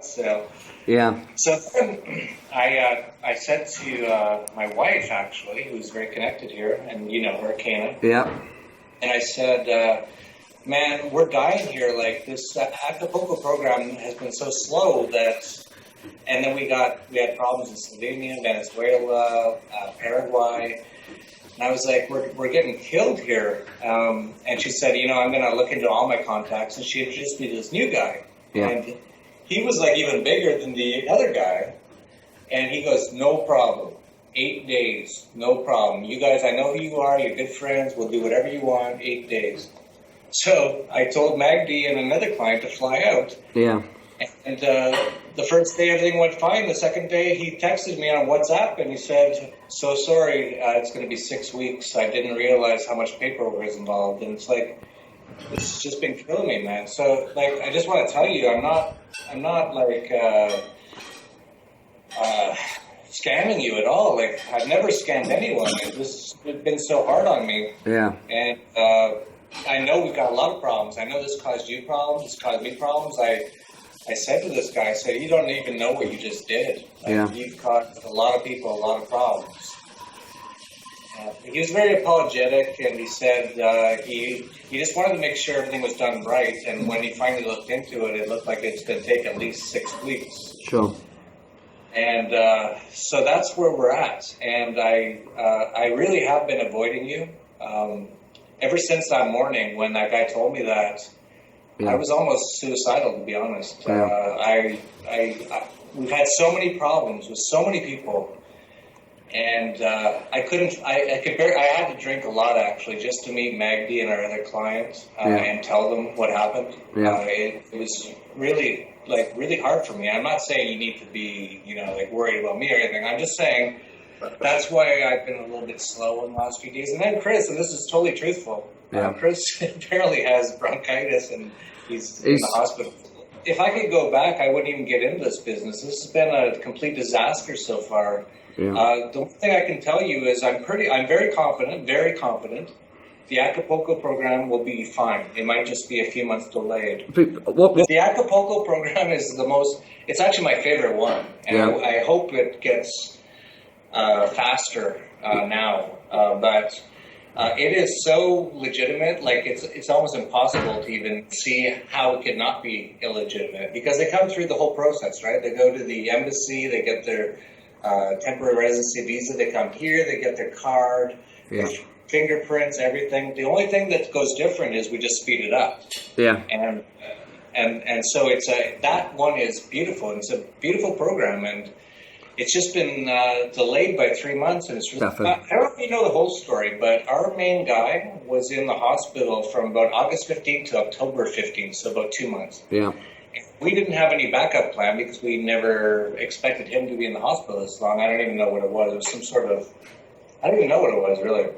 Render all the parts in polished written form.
So, Yeah. so then I said to my wife, actually, who's very connected here, and you know her, Kana, Yeah. and I said, man, we're dying here. Like this Acapulco program has been so slow that, and then we had problems in Slovenia, Venezuela, Paraguay. And I was like, we're getting killed here. And she said, I'm going to look into all my contacts. And she introduced me to this new guy. Yeah. And he was like even bigger than the other guy. And he goes, no problem. 8 days, no problem. You guys, I know who you are. You're good friends. We'll do whatever you want. 8 days. So I told Magdi and another client to fly out. Yeah. And the first day everything went fine. The second day he texted me on WhatsApp and he said, so sorry, it's going to be 6 weeks. I didn't realize how much paperwork is involved. And it's like, it's just been killing me, man. So like, I just want to tell you, I'm not like scamming you at all. Like I've never scammed anyone. It's been so hard on me. Yeah. And I know we've got a lot of problems. I know this caused you problems. This caused me problems. I said to this guy, I said, you don't even know what you just did. Yeah. You've caused a lot of people a lot of problems. He was very apologetic, and he said he just wanted to make sure everything was done right. And when he finally looked into it, it looked like it's going to take at least 6 weeks. Sure. And so that's where we're at. And I really have been avoiding you. Ever since that morning when that guy told me that, Yeah. I was almost suicidal, to be honest. Yeah. We've had so many problems with so many people, and I had to drink a lot, actually, just to meet Magdi and our other clients and tell them what happened. Yeah. It was really hard for me. I'm not saying you need to be, worried about me or anything. I'm just saying that's why I've been a little bit slow in the last few days. And then Chris, and this is totally truthful, Chris apparently has bronchitis and he's in the hospital. If I could go back, I wouldn't even get into this business. This has been a complete disaster so far. Yeah. The one thing I can tell you is I'm very confident, the Acapulco program will be fine. It might just be a few months delayed. The Acapulco program is it's actually my favorite one. And I hope it gets faster now. But it is so legitimate, like it's almost impossible to even see how it could not be illegitimate, because they come through the whole process, right? They go to the embassy, they get their temporary residency visa, they come here, they get their card, their fingerprints, everything. The only thing that goes different is we just speed it up. Yeah. And so that one is beautiful, and it's a beautiful program, and it's just been delayed by 3 months, and it's really I don't know if you know the whole story, but our main guy was in the hospital from about August 15th to October 15th, so about 2 months. Yeah. We didn't have any backup plan because we never expected him to be in the hospital this long. I don't even know what it was. It was some sort of, I don't even know what it was, really.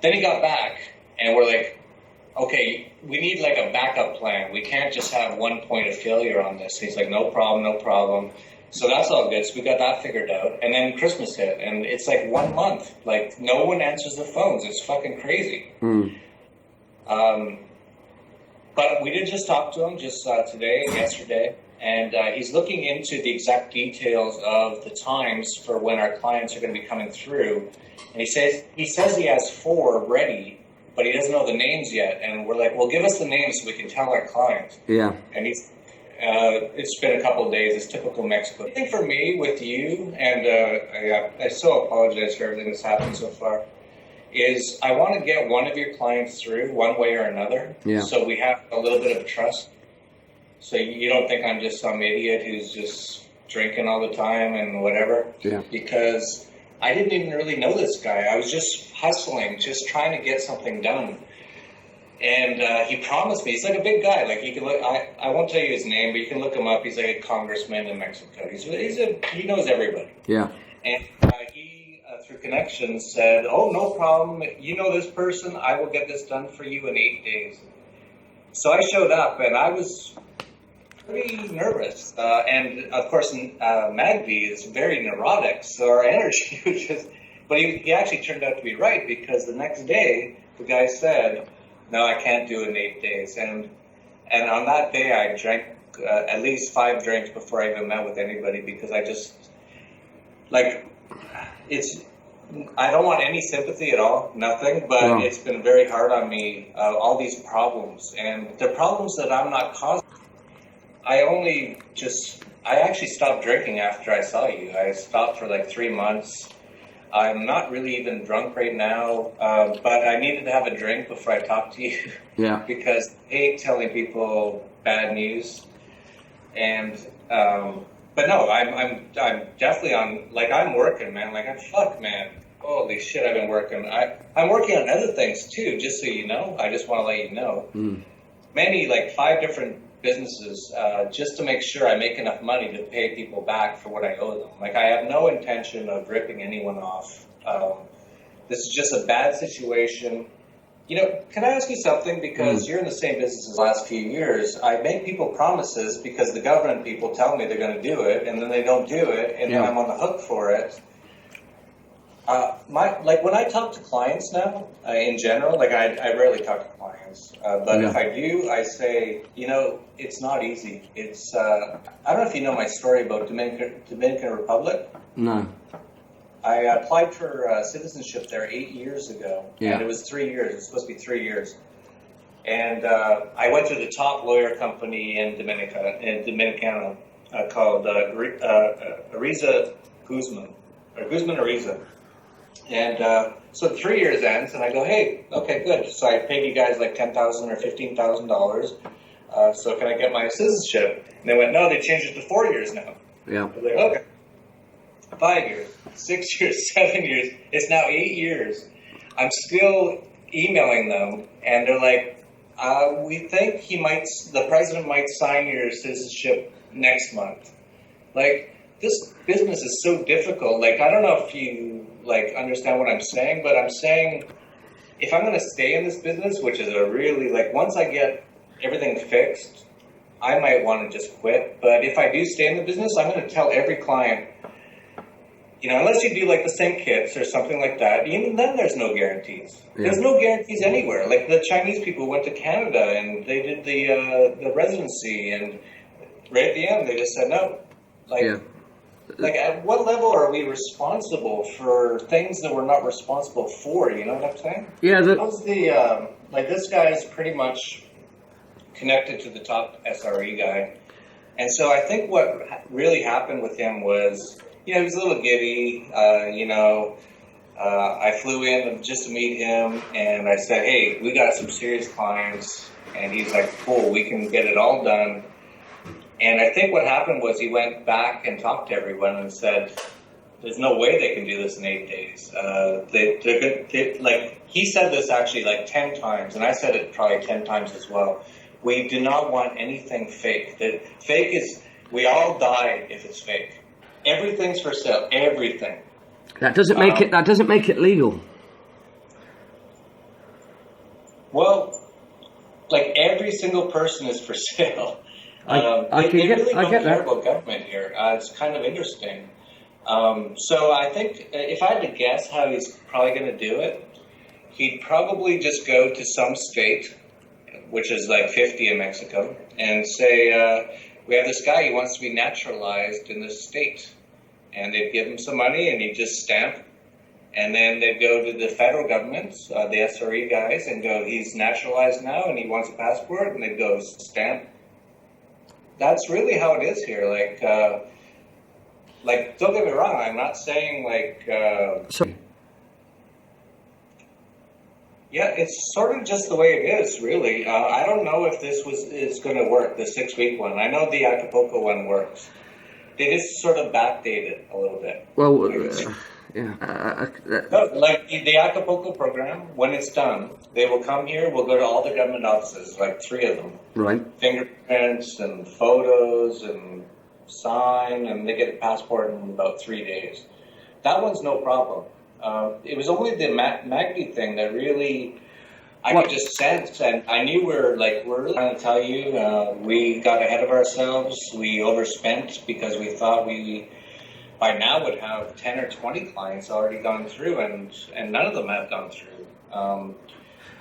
Then he got back, and we're like, okay, we need like a backup plan. We can't just have one point of failure on this. He's like, no problem. So that's all good. So we got that figured out. And then Christmas hit, and it's like 1 month. Like, no one answers the phones. It's fucking crazy. But we did just talk to him just today and yesterday, and he's looking into the exact details of the times for when our clients are going to be coming through. And he says he has 4 ready, but he doesn't know the names yet. And we're like, well, give us the names so we can tell our clients. Yeah. And it's been a couple of days. It's typical Mexico. I think for me, with you, and I so apologize for everything that's happened so far, is I want to get one of your clients through one way or another. Yeah. So we have a little bit of trust. So you don't think I'm just some idiot who's just drinking all the time and whatever. Yeah. Because I didn't even really know this guy. I was just hustling, just trying to get something done. And he promised me, he's like a big guy. Like you can look, I won't tell you his name, but you can look him up. He's like a congressman in Mexico. He knows everybody. Yeah. And he, through connections, said, "Oh, no problem. You know this person. I will get this done for you in 8 days." So I showed up, and I was pretty nervous. And of course, Magdi is very neurotic, so our energy was just. But he actually turned out to be right, because the next day the guy said, "No, I can't do it in 8 days." And on that day, I drank at least 5 drinks before I even met with anybody, because I just, like, I don't want any sympathy at all, nothing, but it's been very hard on me, all these problems, and the problems that I'm not causing. I actually stopped drinking after I saw you. I stopped for like 3 months. I'm not really even drunk right now, but I needed to have a drink before I talked to you. Yeah. Because I hate telling people bad news, and but no, I'm definitely on. Like, I'm working, man. Like, man. Holy shit, I've been working. I'm working on other things too. Just so you know, I just want to let you know. Many, like 5 different businesses, just to make sure I make enough money to pay people back for what I owe them. Like, I have no intention of ripping anyone off. This is just a bad situation. You know, can I ask you something? Because you're in the same business as the last few years. I make people promises because the government people tell me they're going to do it, and then they don't do it, and then I'm on the hook for it. When I talk to clients now, in general, like I rarely talk to clients, but if I do, I say, you know, it's not easy. It's I don't know if you know my story about Dominican Republic. No. I applied for citizenship there 8 years ago, and it was 3 years. It was supposed to be 3 years, and I went to the top lawyer company in Dominicana called Ariza Guzman Ariza. And so 3 years ends, and I go, hey, okay, good. So I paid you guys like $10,000 or $15,000. So can I get my citizenship? And they went, no, they changed it to 4 years now. Yeah. I was like, okay. 5 years, 6 years, 7 years. It's now 8 years. I'm still emailing them, and they're like, we think the president might sign your citizenship next month. Like, this business is so difficult. Like, I don't know if you understand what I'm saying, but I'm saying if I'm going to stay in this business, which is once I get everything fixed, I might want to just quit. But if I do stay in the business, I'm going to tell every client, you know, unless you do like the same kits or something like that, even then there's no guarantees. Yeah. There's no guarantees anywhere. Like, the Chinese people went to Canada and they did the residency, and right at the end they just said no. Like, at what level are we responsible for things that we're not responsible for? You know what I'm saying? Yeah. This guy is pretty much connected to the top SRE guy. And so I think what really happened with him was, you know, he was a little giddy. I flew in just to meet him, and I said, hey, we got some serious clients. And he's like, cool, we can get it all done. And I think what happened was he went back and talked to everyone and said, there's no way they can do this in 8 days. He said this actually like 10 times, and I said it probably 10 times as well. We do not want anything fake. Fake is, we all die if it's fake. Everything's for sale, everything. That doesn't make it legal. Well, like, every single person is for sale. I get that. About government here. It's kind of interesting. So I think if I had to guess how he's probably going to do it, he'd probably just go to some state, which is like 50 in Mexico, and say, we have this guy, he wants to be naturalized in this state. And they'd give him some money, and he'd just stamp. And then they'd go to the federal government, the SRE guys, and go, he's naturalized now, and he wants a passport, and they'd go, stamp. That's really how it is here. Like, don't get me wrong, I'm not saying yeah, it's sort of just the way it is, really. I don't know if this is going to work, the 6-week one. I know the Acapulco one works. They just sort of backdated a little bit. Well, yeah. Like the Acapulco program, when it's done, they will come here. We'll go to all the government offices, like 3 of them. Right. Fingerprints and photos and sign, and they get a passport in about 3 days. That one's no problem. It was only the Magdy thing that really I could just sense, and I knew we're really trying to tell you, we got ahead of ourselves. We overspent because we thought we by now would have 10 or 20 clients already gone through, and none of them have gone through.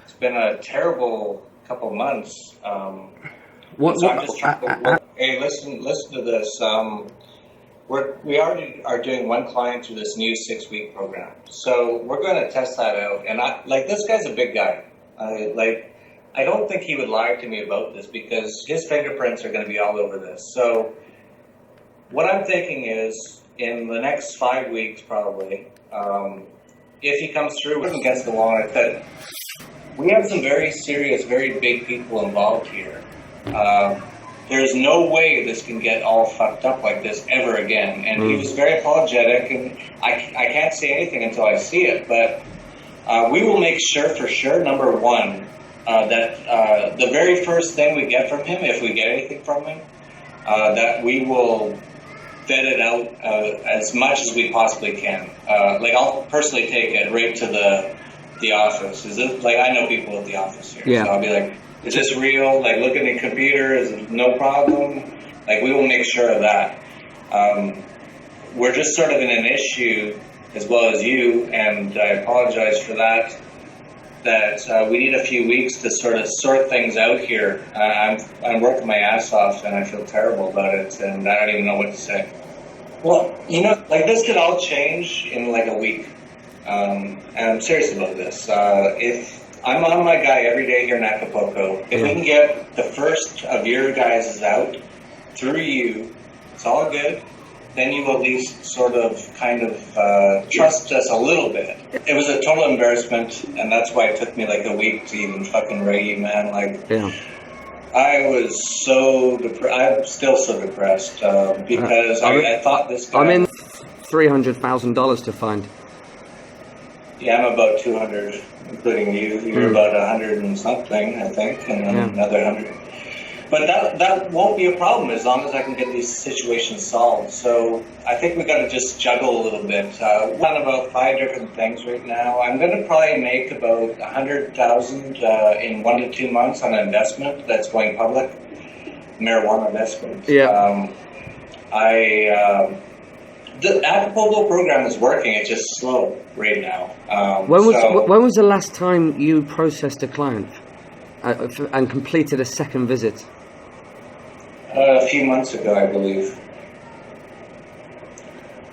It's been a terrible couple months. So I'm just trying to work Hey, listen to this. We already are doing one client through this new 6-week program. So we're going to test that out. And this guy's a big guy. I don't think he would lie to me about this because his fingerprints are going to be all over this. So what I'm thinking is in the next 5 weeks, probably, if he comes through against the wall, that we have some very serious, very big people involved here. There's no way this can get all fucked up like this ever again. And he was very apologetic, and I can't say anything until I see it. But we will make sure, for sure, number one, that the very first thing we get from him, if we get anything from him, that we will vet it out as much as we possibly can. I'll personally take it right to the office. Is it I know people at the office here, so I'll be like, is this real? Look at the computer. Is it no problem? We will make sure of that. We're just sort of in an issue, as well as you, and I apologize for that. That we need a few weeks to sort of sort things out here. I'm working my ass off, and I feel terrible about it, and I don't even know what to say. Well, this could all change in a week. And I'm serious about this. If I'm on my guy every day here in Anarchapulco, if we can get the first of your guys out through you, it's all good. Then you at least sort of trust us a little bit. It was a total embarrassment, and that's why it took me a week to even fucking rate you, man. I was so depressed. I'm still so depressed because I thought this guy... I'm in $300,000 to find. Yeah, I'm about 200, including you. You're about 100 and something, I think, and then another 100. But that won't be a problem as long as I can get these situations solved. So I think we got to just juggle a little bit. We're on about 5 different things right now. I'm going to probably make about $100,000 in 1 to 2 months on an investment that's going public, marijuana investment. Yeah. The Acapulco program is working. It's just slow right now. When was the last time you processed a client and completed a second visit? A few months ago, I believe.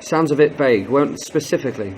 Sounds a bit vague. Won't specifically.